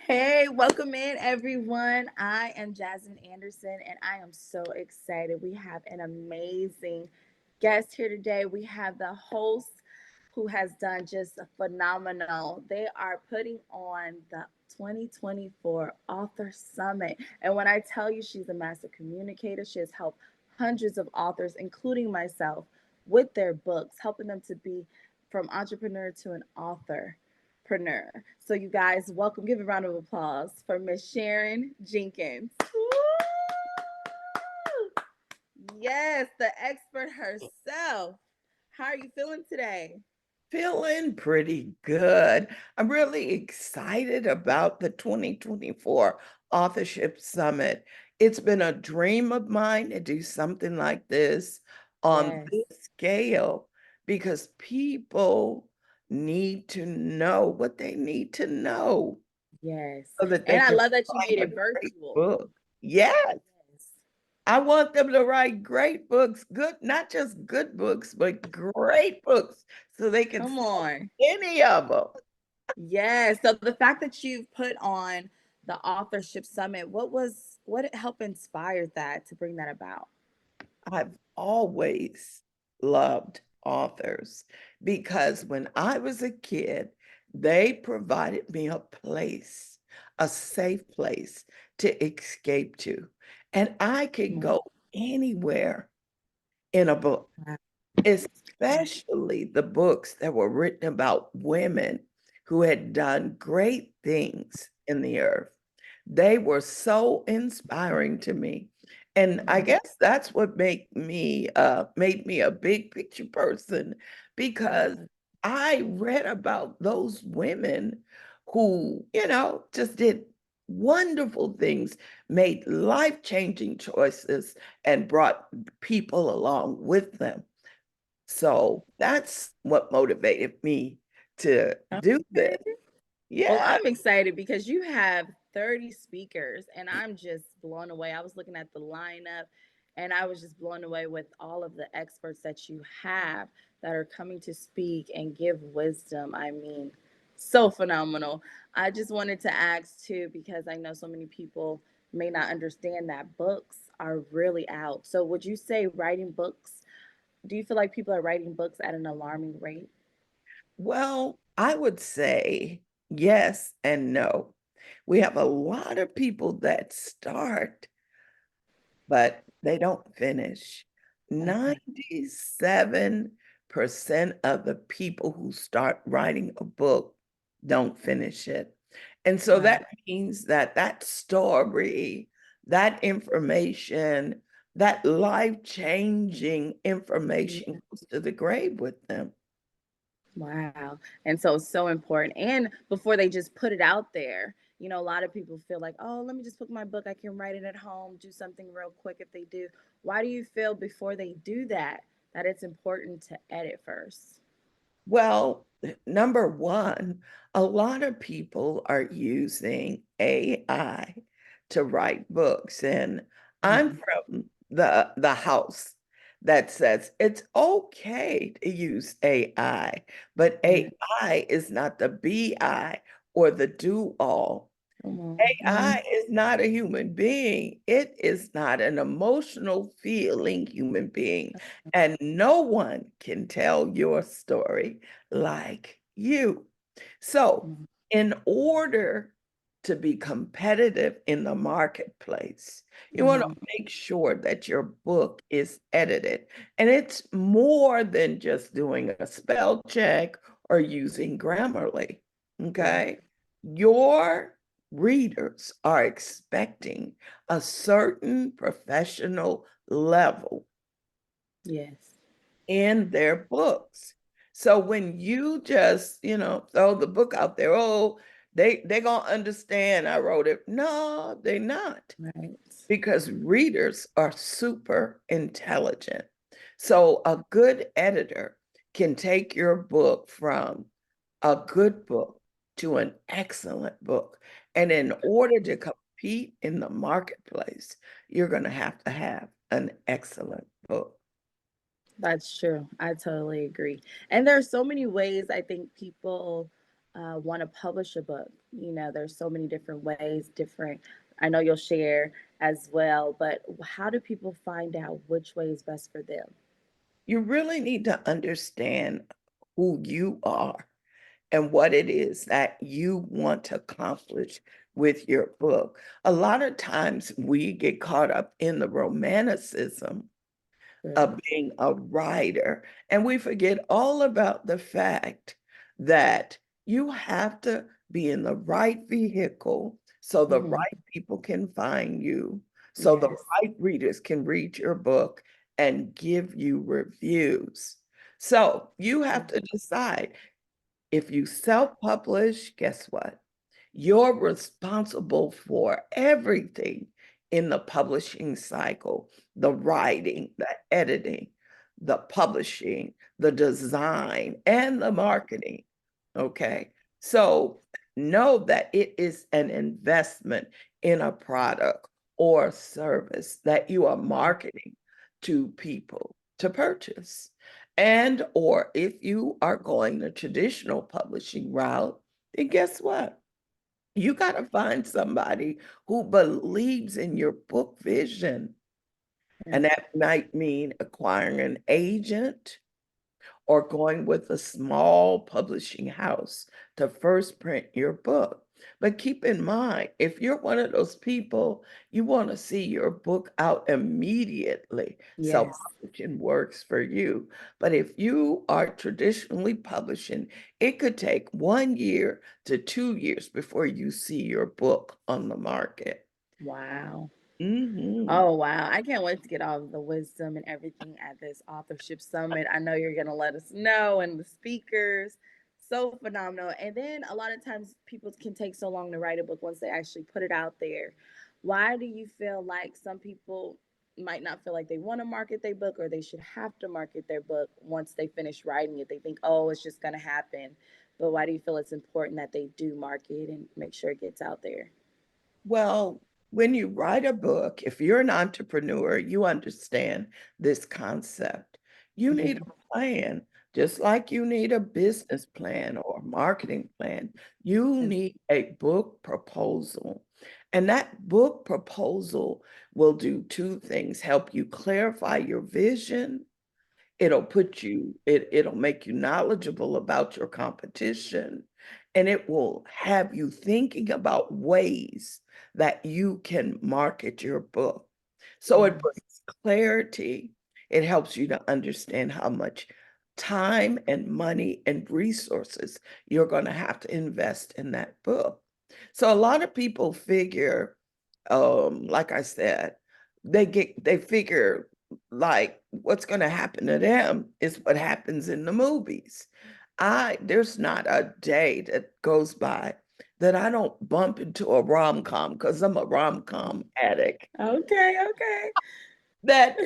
Hey, welcome in everyone. I am Jasmine Anderson and I am so excited. We have an amazing guest here today. We have the host who has done just a phenomenal. They are putting on the 2024 Author Summit. And when I tell you she's a master communicator, she has helped hundreds of authors, including myself, with their books, helping them to be from entrepreneur to an authorpreneur. So, you guys, welcome. Give a round of applause for Miss Sharon Jenkins. Yes, the expert herself. How are you feeling today? Feeling pretty good. I'm really excited about the 2024 Authorship Summit. It's been a dream of mine to do something like this on Yes, this scale because people need to know what they need to know yes. so that they And I can love that you made write a it great virtual. book. Yes. Yes. I want them to write great books, good, not just good books, but great books so they can Come sell on. any of them. Yes. So the fact that you've put on the authorship summit, what helped inspire that to bring that about? I've always loved authors because when I was a kid, they provided me a place, a safe place to escape to. And I could Come go anywhere in a book, on. especially the books that were written about women who had done great things in the earth. They were so inspiring to me. And I Mhm. guess that's what made me a big picture person because Yes. I read about those women who, just did wonderful things, made life-changing choices, and brought people along with them. So that's what motivated me to do this. Okay. Well, Yeah. I'm excited because you have 30 speakers and I'm just blown away. I was looking at the lineup and I was just blown away with all of the experts that you have that are coming to speak and give wisdom. I mean, so phenomenal. I just wanted to ask too, because I know so many people may not understand that books are really out. So, would you say writing books? Do you feel like people are writing books at an alarming rate? Well, I would say yes and no. We have a lot of people that start, but they don't finish. Okay. 97% of the people who start writing a book don't finish it. And so Wow. that means that that story, that information, that life-changing information goes to the grave with them. Wow. And so it's so important. And before they just put it out there, a lot of people feel like, oh, let me just put my book. I can write it at home, do something real quick if they do. Why do you feel before they do that, that it's important to edit first? Well, number one, a lot of people are using AI to write books, and I'm Mhm. from the house that says it's okay to use AI, but Yeah. AI is not the BI or the do all. Come on. AI is not a human being. It is not an emotional feeling human being. And no one can tell your story like you. So, Mhm. in order to be competitive in the marketplace, you want to Mhm. make sure that your book is edited. And it's more than just doing a spell check or using Grammarly. Yeah. Okay. Your readers are expecting a certain professional level Yes. in their books. So when you just, throw the book out there, oh, they gonna understand I wrote it. No, they're not, Right. because readers are super intelligent. So a good editor can take your book from a good book to an excellent book. And in order to compete in the marketplace, you're going to have an excellent book. That's true. I totally agree. And there's so many ways I think people want to publish a book? There's so many different ways, different. I know you'll share as well, but how do people find out which way is best for them? You really need to understand who you are and what it is that you want to accomplish with your book. A lot of times we get caught up in the romanticism of Right. being a writer. And we forget all about the fact that you have to be in the right vehicle so the Hmm. right people can find you, so the Yes. right readers can read your book and give you reviews. So you have to decide if you self-publish, guess what? You're responsible for everything in the publishing cycle, the writing, the editing, the publishing, the design, and the marketing. Okay. So know that it is an investment in a product or service that you are marketing to people to purchase. And or if you are going the traditional publishing route, then guess what? You got to find somebody who believes in your book vision. And Right. that might mean acquiring an agent or going with a small publishing house to first print your book. But keep in mind, if you're one of those people, you want to see your book out immediately. Yes. Self-publishing works for you. But if you are traditionally publishing, it could take 1 year to 2 years before you see your book on the market. Wow. Mhm. Oh, wow. I can't wait to get all of the wisdom and everything at this authorship summit. I know you're going to let us know, and the speakers. So phenomenal. And then a lot of times people can take so long to write a book once they actually put it out there. Why do you feel like some people might not feel like they want to market their book, or they should have to market their book once they finish writing it? They think, oh, it's just going to happen. But why do you feel it's important that they do market and make sure it gets out there? Well, when you write a book, if you're an entrepreneur, you understand this concept. You need Hmm. a plan, just like you need a business plan or marketing plan. You need a book proposal. And that book proposal will do two things, help you clarify your vision. It'll make you knowledgeable about your competition, and it will have you thinking about ways that you can market your book. So it Yes. brings clarity. It helps you to understand how much time and money and resources you're going to have to invest in that book. So a lot of people figure, like I said, they figure like what's going to happen to them is what happens in the movies. There's not a day that goes by that I don't bump into a rom-com because I'm a rom-com addict. Okay, okay. That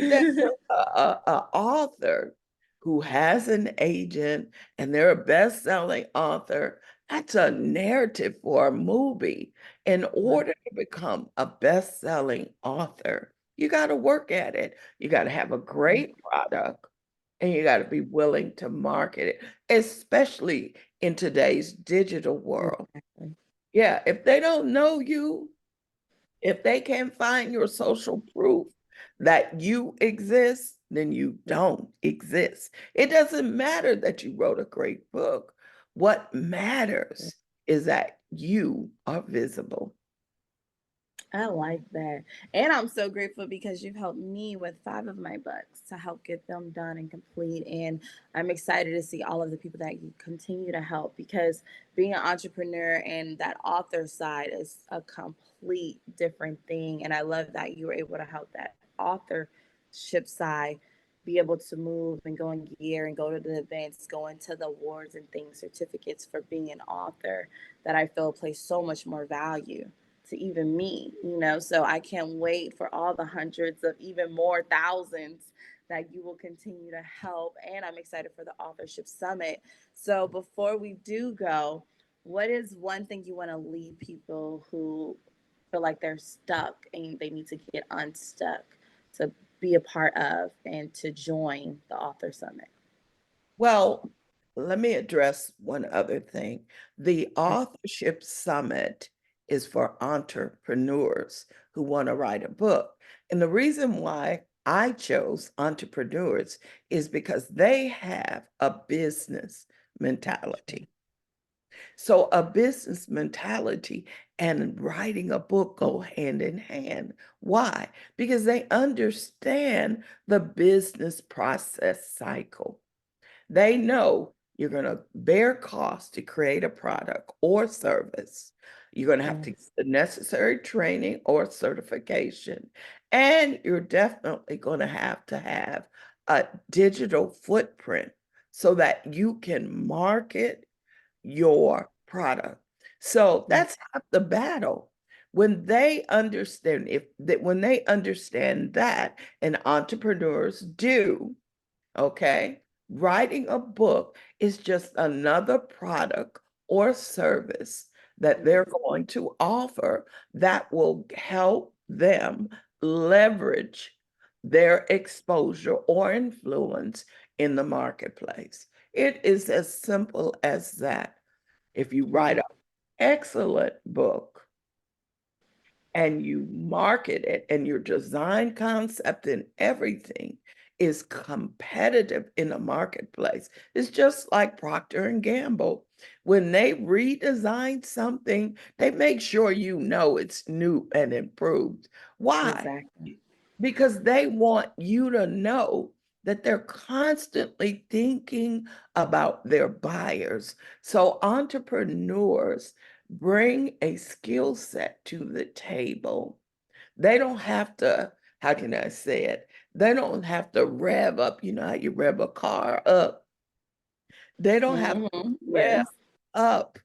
a author who has an agent and they're a best-selling author, that's a narrative for a movie. In Wow. order to become a best-selling author, you got to work at it. You got to have a great product and you got to be willing to market it, especially in today's digital world. Exactly. Yeah, if they don't know you, if they can't find your social proof that you exist, then you don't exist. It doesn't matter that you wrote a great book. What matters is that you are visible. I like that. And I'm so grateful because you've helped me with 5 of my books to help get them done and complete. And I'm excited to see all of the people that you continue to help, because being an entrepreneur and that author side is a complete different thing. And I love that you were able to help that authorship side be able to move and go in gear and go to the events, go into the awards and things, certificates for being an author, that I feel place so much more value to even me. So I can't wait for all the hundreds of even more thousands that you will continue to help. And I'm excited for the Authorship Summit. So before we do go, what is one thing you want to leave people who feel like they're stuck and they need to get unstuck to be a part of and to join the Author Summit? Well, let me address one other thing. The Authorship Summit is for entrepreneurs who want to write a book. And the reason why I chose entrepreneurs is because they have a business mentality. So a business mentality and writing a book go hand in hand. Why? Because they understand the business process cycle. They know you're going to bear cost to create a product or service. You're going to have to get Yes. the necessary training or certification. And you're definitely going to have a digital footprint so that you can market your product. So Yes. that's half the battle. When they understand when they understand that, and entrepreneurs do, okay, writing a book is just another product or service that they're Yes. going to offer that will help them leverage their exposure or influence in the marketplace. It is as simple as that. If you write Yes. an excellent book and you market it and your design concept and everything is competitive in the marketplace, it's just like Procter and Gamble. When they redesign something, they make sure you know it's new and improved. Why? Exactly. Because they want you to know that they're constantly thinking about their buyers. So entrepreneurs bring a skill set to the table. They don't have to, how can I say it? They don't have to rev up, you know how you rev a car up. They don't have to rev Yes. up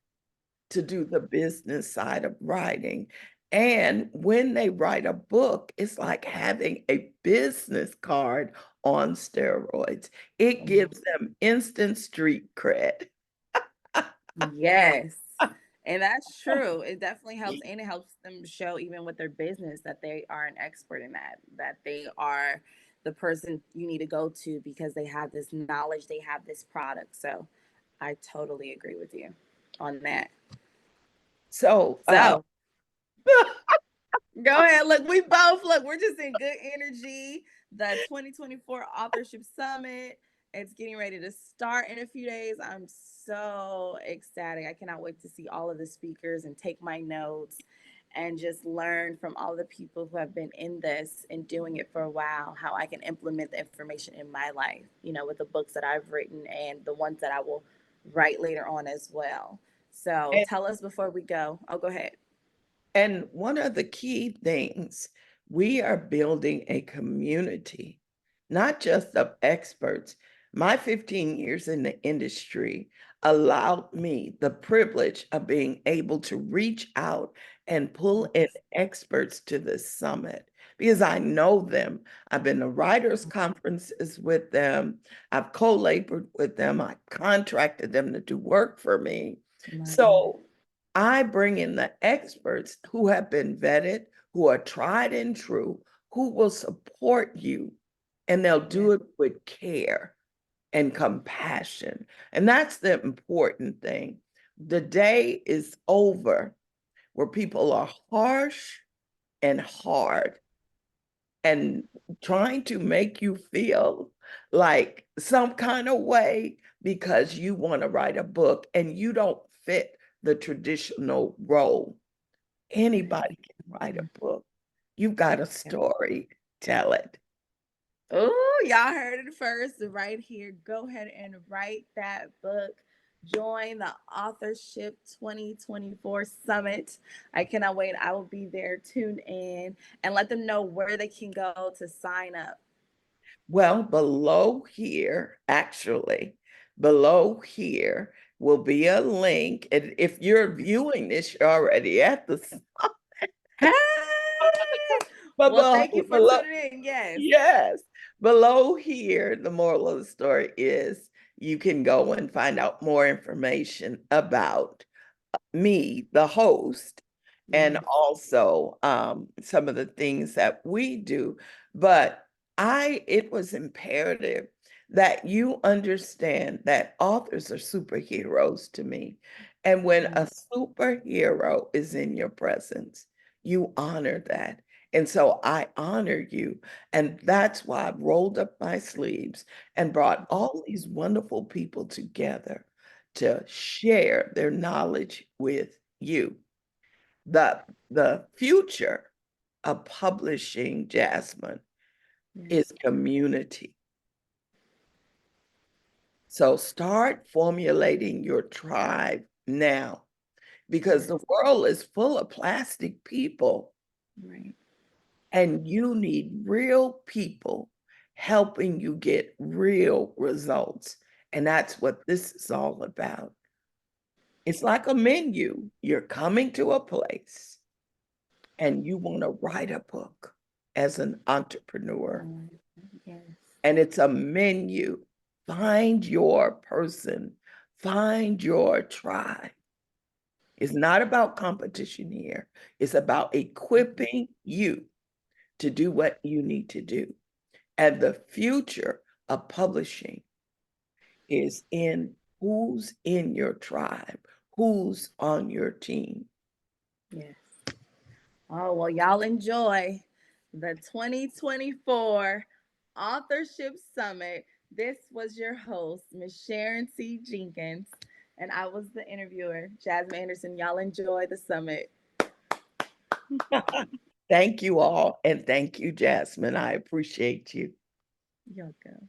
to do the business side of writing. And when they write a book, it's like having a business card on steroids. It gives them instant street cred. Yes. And that's true. It definitely helps, and it helps them show, even with their business, that they are an expert in that, that they are the person you need to go to because they have this knowledge, they have this product. So I totally agree with you on that. So, So go ahead. Look, we both look. We're just in good energy. The 2024 Authorship Summit. It's getting ready to start in a few days. I'm so ecstatic. I cannot wait to see all of the speakers and take my notes and just learn from all the people who have been in this and doing it for a while, how I can implement the information in my life, with the books that I've written and the ones that I will write later on as well. So and tell us before we go. Oh, go ahead. And one of the key things, we are building a community, not just of experts. My 15 years in the industry allowed me the privilege of being able to reach out and pull in experts to the summit because I know them. I've been to writers' conferences with them. I've co-labored with them. I contracted them to do work for me. My God. So I bring in the experts who have been vetted, who are tried and true, who will support you, and they'll Yeah. do it with care and compassion. And that's the important thing. The day is over where people are harsh and hard and trying to make you feel like some kind of way because you want to write a book and you don't fit the traditional role. Anybody can write a book. You've got a story, tell it. Oh, y'all heard it first right here. Go ahead and write that book. Join the Authorship 2024 Summit. I cannot wait. I will be there. Tune in and let them know where they can go to sign up. Well, below here, actually, below here will be a link. And if you're viewing this, you're already at the Hey! but Well, thank you for below, tuning in. Yes. yes, below here, the moral of the story is you can go and find out more information about me, the host, and Yes. also some of the things that we do. But it was imperative that you understand that authors are superheroes to me. And when a superhero is in your presence, you honor that. And so I honor you. And that's why I've rolled up my sleeves and brought all these wonderful people together to share their knowledge with you. The future of publishing, Jasmine, is Yes. community. So start formulating your tribe now because the Yes. world is full of plastic people Right. and you need real people helping you get real results. And that's what this is all about. It's like a menu. You're coming to a place and you want to write a book as an entrepreneur, Oh, yes. and it's a menu. Find your person, find your tribe. It's not about competition here. It's about equipping you to do what you need to do. And the future of publishing is in who's in your tribe, who's on your team. Yes. Oh, well, y'all enjoy the 2024 Authorship Summit. This was your host, Miss Sharon C. Jenkins, and I was the interviewer, Jasmine Anderson. Y'all enjoy the summit. Thank you all. And thank you, Jasmine. I appreciate you. You'll go.